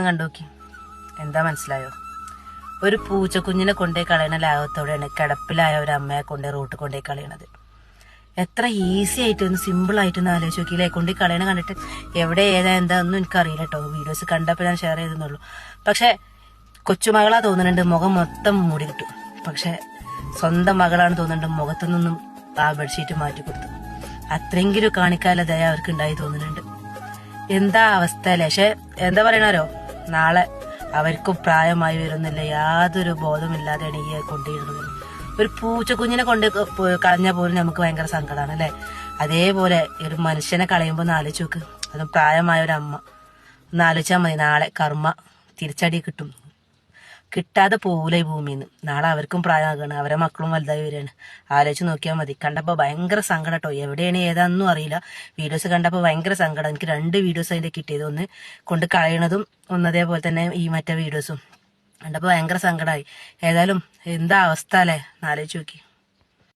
കണ്ടോക്കി എന്താ മനസ്സിലായോ? ഒരു പൂച്ചക്കുഞ്ഞിനെ കൊണ്ടേ കളയണ ലാഭത്തോടെയാണ് കിടപ്പിലായ ഒരു അമ്മയെ കൊണ്ടേ റൂട്ട് കൊണ്ടേ കളയണത്. എത്ര ഈസി ആയിട്ടൊന്ന് സിമ്പിൾ ആയിട്ടൊന്ന് ആലോചിച്ച് നോക്കിയില്ലേ? കൊണ്ടേ കളയണ കണ്ടിട്ട് എവിടെ ഏതാ എന്താ ഒന്നും എനിക്കറിയില്ല കേട്ടോ. വീഡിയോസ് കണ്ടപ്പോൾ ഞാൻ ഷെയർ ചെയ്തെന്നുള്ളൂ. പക്ഷെ കൊച്ചുമകളാ തോന്നുന്നുണ്ട്, മുഖം മൊത്തം മൂടി കിട്ടും. പക്ഷെ സ്വന്തം മകളാണ് തോന്നുന്നുണ്ട്, മുഖത്തു നിന്നും ആ ബെഡ്ഷീറ്റ് മാറ്റി കൊടുത്തു. അത്രയെങ്കിലും കാണിക്കാല ദയ അവർക്ക് ഉണ്ടായി തോന്നുന്നുണ്ട്. എന്താ അവസ്ഥ അല്ലേ? പക്ഷെ എന്താ പറയണോ, നാളെ അവർക്കും പ്രായമായി വരുന്നില്ല, യാതൊരു ബോധമില്ലാതെയാണ് ഈ കൊണ്ടുവരുന്നത്. ഒരു പൂച്ചക്കുഞ്ഞിനെ കൊണ്ട് കളഞ്ഞാൽ പോലും നമുക്ക് ഭയങ്കര സങ്കടമാണ് അല്ലെ? അതേപോലെ ഒരു മനുഷ്യനെ കളയുമ്പോൾ ഒന്ന് ആലോചിച്ച് നോക്ക്. അതും പ്രായമായ ഒരു അമ്മ. ഒന്ന് ആലോചിച്ചാൽ മതി, നാളെ കർമ്മ തിരിച്ചടി കിട്ടും. കിട്ടാതെ പോകൂല ഈ ഭൂമിന്ന്. നാളെ അവർക്കും പ്രായമാകണം, അവരെ മക്കളും വലുതായി വരികയാണ്. ആലോചിച്ച് നോക്കിയാൽ മതി. കണ്ടപ്പോൾ ഭയങ്കര സങ്കടം കേട്ടോ. എവിടെയാണ് ഏതാണെന്നും അറിയില്ല. വീഡിയോസ് കണ്ടപ്പോൾ ഭയങ്കര സങ്കടം. എനിക്ക് 2 വീഡിയോസ് അതിന്റെ കിട്ടിയത്, ഒന്ന് കൊണ്ട് കളയണതും ഒന്നതേപോലെ തന്നെ ഈ മറ്റേ വീഡിയോസും കണ്ടപ്പോൾ ഭയങ്കര സങ്കടമായി. ഏതായാലും എന്താ അവസ്ഥ അല്ലേ, ആലോചിച്ച് നോക്കി.